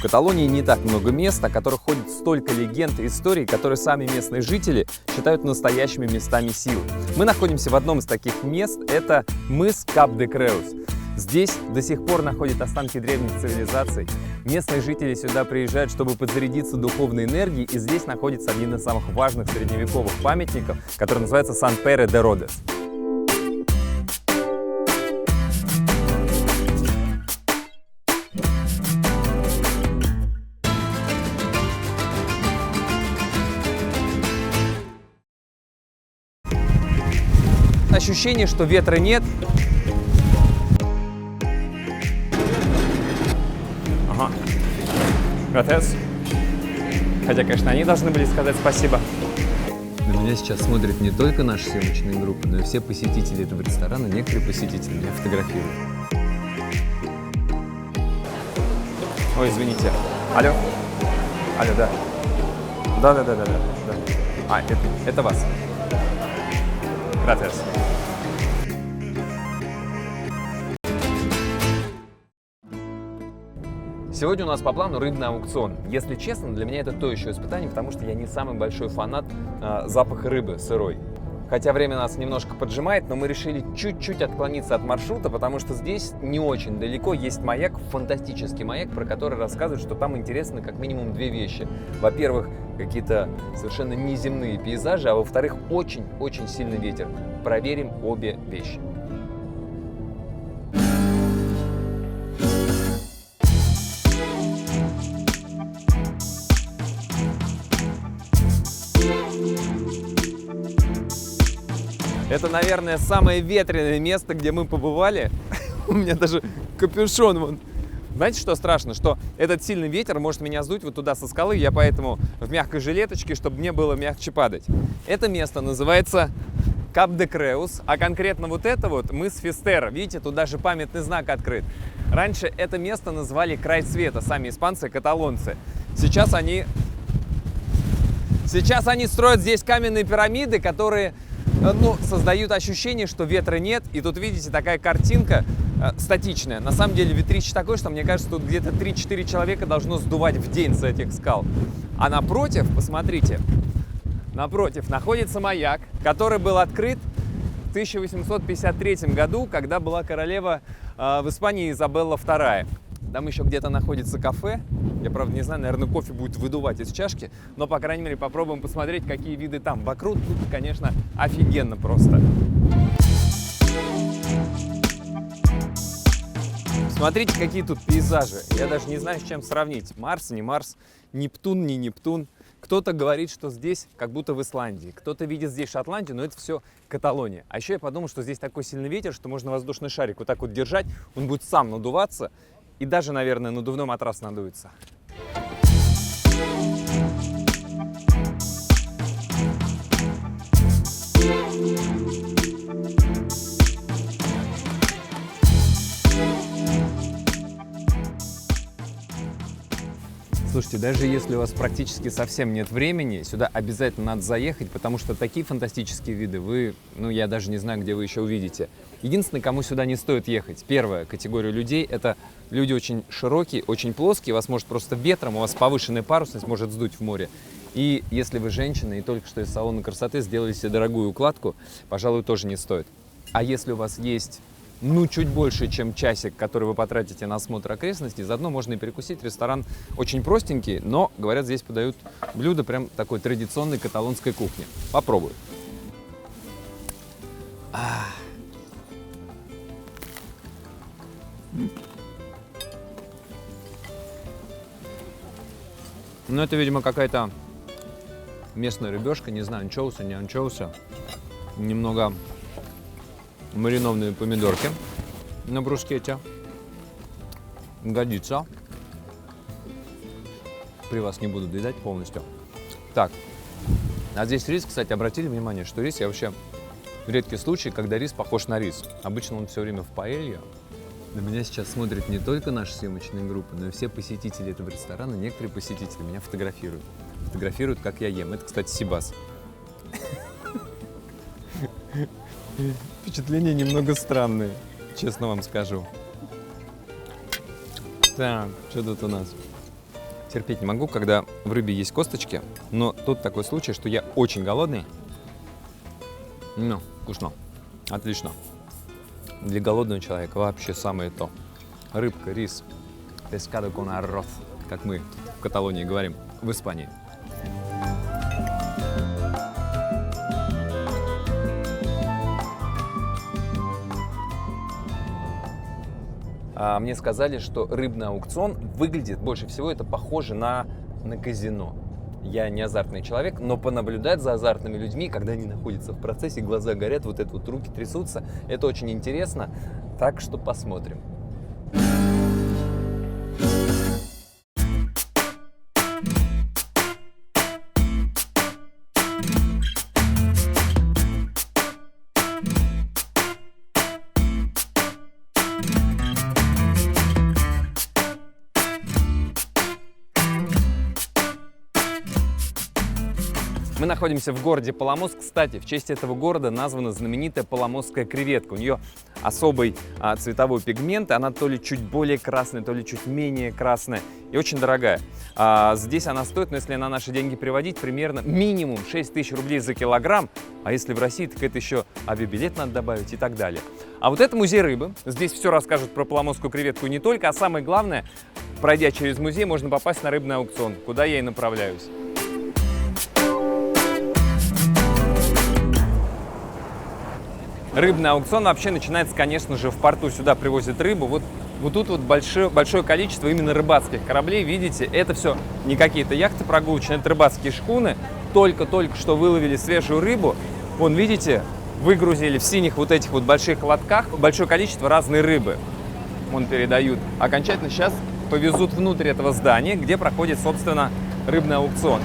В Каталонии не так много мест, о которых ходит столько легенд и историй, которые сами местные жители считают настоящими местами силы. Мы находимся в одном из таких мест, это мыс Кап-де-Креус. Здесь до сих пор находят останки древних цивилизаций. Местные жители сюда приезжают, чтобы подзарядиться духовной энергией, и здесь находится один из самых важных средневековых памятников, который называется Сан-Пере-де-Родес. Ощущение, что ветра нет. Ага. Gracias. Хотя, конечно, они должны были сказать спасибо. На меня сейчас смотрят не только наши съемочные группы, но и все посетители этого ресторана. Некоторые посетители меня фотографируют. Ой, извините. Алло? Алло, да. Да. А, это вас. Gracias. Сегодня у нас по плану рыбный аукцион. Если честно, для меня это то еще испытание, потому что я не самый большой фанат запаха рыбы сырой. Хотя время нас немножко поджимает, но мы решили чуть-чуть отклониться от маршрута, потому что здесь не очень далеко есть маяк, фантастический маяк, про который рассказывают, что там интересны как минимум две вещи. Во-первых, какие-то совершенно неземные пейзажи, а во-вторых, очень-очень сильный ветер. Проверим обе вещи. Это, наверное, самое ветреное место, где мы побывали. У меня даже капюшон вон. Знаете, что страшно? Что этот сильный ветер может меня сдуть вот туда со скалы. Я поэтому в мягкой жилеточке, чтобы мне было мягче падать. Это место называется Кап-де-Креус, а конкретно вот это вот мыс Фистера. Видите, тут даже памятный знак открыт. Раньше это место называли край света, сами испанцы, каталонцы. Сейчас они строят здесь каменные пирамиды, которые создают ощущение, что ветра нет. И тут, видите, такая картинка статичная. На самом деле ветрище такое, что мне кажется, тут где-то 3-4 человека должно сдувать в день с этих скал. А напротив, посмотрите, напротив находится маяк, который был открыт в 1853 году, когда была королева в Испании Изабелла II. Там еще где-то находится кафе. Я, правда, не знаю, наверное, кофе будет выдувать из чашки, но, по крайней мере, попробуем посмотреть, какие виды там. Вокруг тут, конечно, офигенно просто. Смотрите, какие тут пейзажи. Я даже не знаю, с чем сравнить. Марс, не Марс, Нептун, не Нептун. Кто-то говорит, что здесь как будто в Исландии. Кто-то видит здесь Шотландию, но это все Каталония. А еще я подумал, что здесь такой сильный ветер, что можно воздушный шарик вот так вот держать, он будет сам надуваться. И даже, наверное, надувной матрас надуется. Слушайте, даже если у вас практически совсем нет времени, сюда обязательно надо заехать, потому что такие фантастические виды вы, я даже не знаю, где вы еще увидите. Единственное, кому сюда не стоит ехать, первая категория людей, это люди очень широкие, очень плоские, вас может просто ветром, у вас повышенная парусность может сдуть в море. И если вы женщина и только что из салона красоты сделали себе дорогую укладку, пожалуй, тоже не стоит. А если у вас есть чуть больше, чем часик, который вы потратите на осмотр окрестностей, заодно можно и перекусить. Ресторан очень простенький, но, говорят, здесь подают блюда прям такой традиционной каталонской кухни. Попробую. Это, видимо, какая-то местная рыбешка, не знаю, анчоуса, не анчоуса. Немного маринованные помидорки на брускете. Годится. При вас не буду доедать полностью. Так, а здесь рис, кстати, обратили внимание, что рис, я вообще редкий случай, когда рис похож на рис. Обычно он все время в паэлье. На меня сейчас смотрят не только наши съемочные группы, но и все посетители этого ресторана. Некоторые посетители меня фотографируют. Фотографируют, как я ем. Это, кстати, Сибас. Впечатления немного странные, честно вам скажу. Так, что тут у нас? Терпеть не могу, когда в рыбе есть косточки, но тут такой случай, что я очень голодный. Ну, вкусно. Отлично. Для голодного человека вообще самое то. Рыбка, рис, pescado con arroz, как мы в Каталонии говорим, в Испании. Мне сказали, что рыбный аукцион выглядит больше всего, это похоже на казино. Я не азартный человек, но понаблюдать за азартными людьми, когда они находятся в процессе, глаза горят, вот это вот руки трясутся, это очень интересно. Так что посмотрим. Мы находимся в городе Поломоск. Кстати, в честь этого города названа знаменитая поломосская креветка. У нее особый цветовой пигмент, она то ли чуть более красная, то ли чуть менее красная и очень дорогая. Здесь она стоит, но если на наши деньги переводить, примерно минимум 6 тысяч рублей за килограмм. А если в России, так это еще авиабилет надо добавить и так далее. А вот это музей рыбы. Здесь все расскажут про поломосскую креветку и не только. А самое главное, пройдя через музей, можно попасть на рыбный аукцион, куда я и направляюсь. Рыбный аукцион вообще начинается, конечно же, в порту. Сюда привозят рыбу. Вот тут вот большое количество именно рыбацких кораблей. Видите, это все не какие-то яхты прогулочные, это рыбацкие шхуны. Только-только что выловили свежую рыбу. Вон, видите, выгрузили в синих вот этих вот больших лотках большое количество разной рыбы. Вон передают. Окончательно сейчас повезут внутрь этого здания, где проходит, собственно, рыбный аукцион.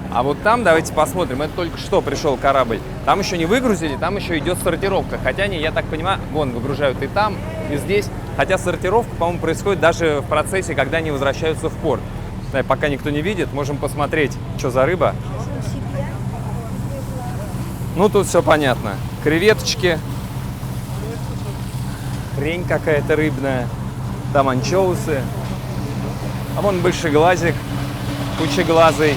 А вот там, давайте посмотрим, это только что пришел корабль. Там еще не выгрузили, там еще идет сортировка. Хотя они, я так понимаю, вон, выгружают и там, и здесь. Хотя сортировка, по-моему, происходит даже в процессе, когда они возвращаются в порт. Да, пока никто не видит, можем посмотреть, что за рыба. Ну, тут все понятно. Креветочки, хрень какая-то рыбная, там анчоусы. А вон большеглазик, кучеглазый.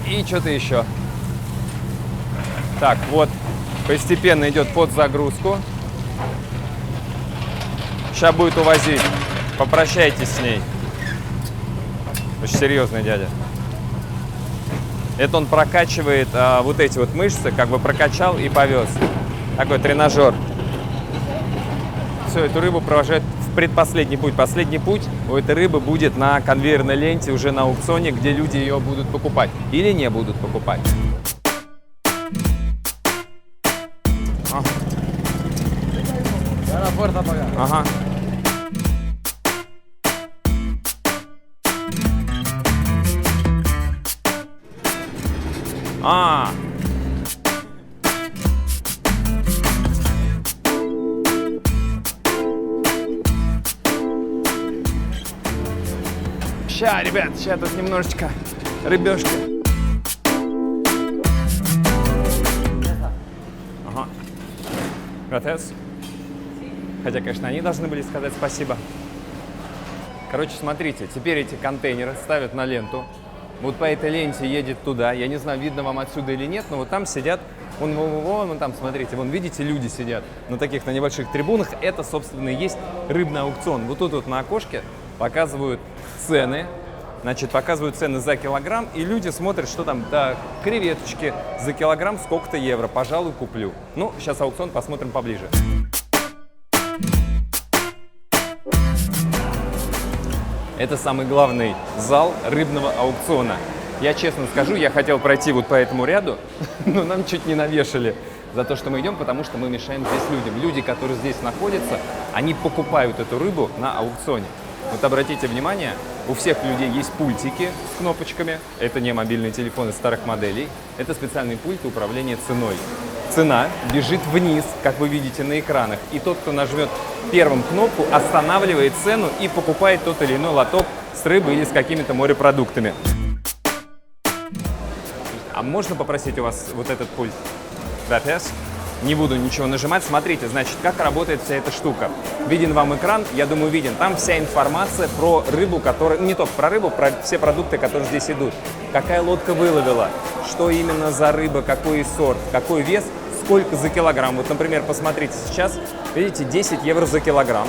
И что-то еще. Так, вот, постепенно идет под загрузку. Сейчас будет увозить. Попрощайтесь с ней. Очень серьезный дядя. Это он прокачивает вот эти вот мышцы, как бы прокачал и повез. Такой тренажер. Все, эту рыбу провожают в предпоследний путь. Последний путь у этой рыбы будет на конвейерной ленте уже на аукционе, где люди ее будут покупать или не будут покупать. Ага. Ща, ребят, сейчас тут немножечко рыбешки. Ага. Gracias. Хотя, конечно, они должны были сказать спасибо. Короче, смотрите, теперь эти контейнеры ставят на ленту. Вот по этой ленте едет туда. Я не знаю, видно вам отсюда или нет, но вот там сидят, вон там, смотрите, вон, видите, люди сидят на таких, на небольших трибунах. Это, собственно, и есть рыбный аукцион. Вот тут вот на окошке показывают цены. Значит, показывают цены за килограмм, и люди смотрят, что там, да, креветочки за килограмм сколько-то евро, пожалуй, куплю. Ну, сейчас аукцион посмотрим поближе. Это самый главный зал рыбного аукциона. Я честно скажу, я хотел пройти вот по этому ряду, но нам чуть не навешали за то, что мы идем, потому что мы мешаем здесь людям. Люди, которые здесь находятся, они покупают эту рыбу на аукционе. Вот обратите внимание, у всех людей есть пультики с кнопочками. Это не мобильные телефоны старых моделей. Это специальный пульт управления ценой. Цена бежит вниз, как вы видите на экранах. И тот, кто нажмет первым кнопку, останавливает цену и покупает тот или иной лоток с рыбой или с какими-то морепродуктами. А можно попросить у вас вот этот пульт? Gracias. Не буду ничего нажимать. Смотрите, значит, как работает вся эта штука. Виден вам экран? Я думаю, виден. Там вся информация про рыбу, которая... Не только про рыбу, про все продукты, которые здесь идут. Какая лодка выловила, что именно за рыба, какой сорт, какой вес, сколько за килограмм. Вот, например, посмотрите сейчас, видите, 10 евро за килограмм.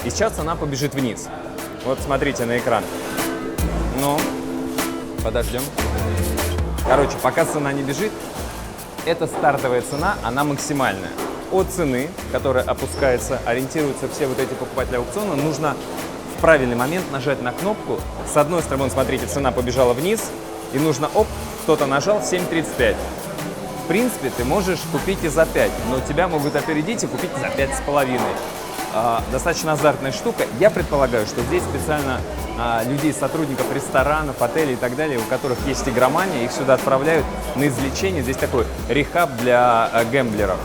И сейчас цена побежит вниз. Вот смотрите на экран. Ну, подождем. Короче, пока цена не бежит, это стартовая цена, она максимальная. От цены, которая опускается, ориентируются все вот эти покупатели аукциона, нужно в правильный момент нажать на кнопку. С одной стороны, смотрите, цена побежала вниз, и нужно, оп, кто-то нажал 7,35. В принципе, ты можешь купить и за 5, но тебя могут опередить и купить за 5,5. Достаточно азартная штука. Я предполагаю, что здесь специально людей, сотрудников ресторанов, отелей и так далее, у которых есть игромания, их сюда отправляют на излечение. Здесь такой рехаб для гэмблеров.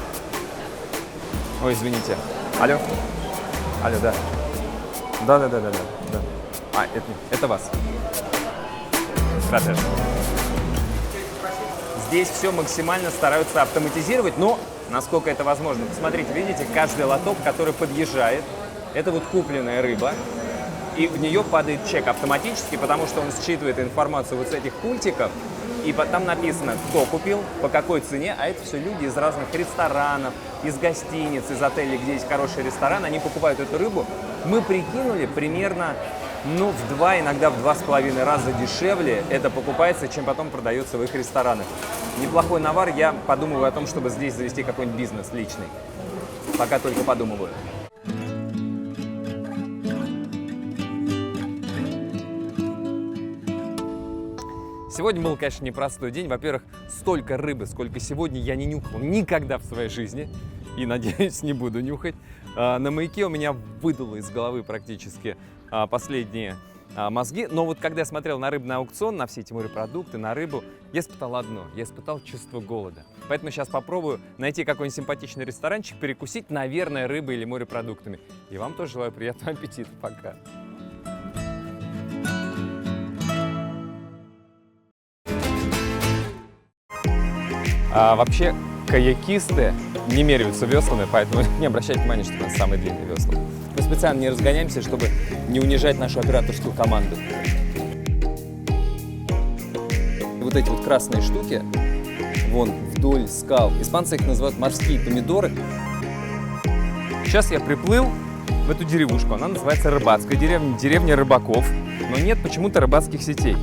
Ой, извините. Алло? Алло, да. Да. Это вас. Gracias. Здесь все максимально стараются автоматизировать, но насколько это возможно. Посмотрите, видите, каждый лоток, который подъезжает, это вот купленная рыба, и в нее падает чек автоматически, потому что он считывает информацию вот с этих пультиков, и там написано, кто купил, по какой цене, а это все люди из разных ресторанов, из гостиниц, из отелей, где есть хороший ресторан, они покупают эту рыбу. Мы прикинули примерно, ну, в 2, иногда в 2,5 раза дешевле это покупается, чем потом продается в их ресторанах. Неплохой навар, я подумываю о том, чтобы здесь завести какой-нибудь бизнес личный. Пока только подумываю. Сегодня был, конечно, непростой день. Во-первых, столько рыбы, сколько сегодня я не нюхал никогда в своей жизни. И, надеюсь, не буду нюхать. На маяке у меня выдуло из головы практически последние мозги. Но вот когда я смотрел на рыбный аукцион, на все эти морепродукты, на рыбу, я испытал одно. Я испытал чувство голода. Поэтому сейчас попробую найти какой-нибудь симпатичный ресторанчик, перекусить, наверное, рыбой или морепродуктами. И вам тоже желаю приятного аппетита. Пока. Вообще, каякисты не меряются веслами, поэтому не обращайте внимания, что у нас самые длинные весла. Мы специально не разгоняемся, чтобы не унижать нашу операторскую команду. Вот эти вот красные штуки, вон вдоль скал, испанцы их называют морские помидоры. Сейчас я приплыл в эту деревушку, она называется Рыбацкая деревня, деревня рыбаков, но нет почему-то рыбацких сетей.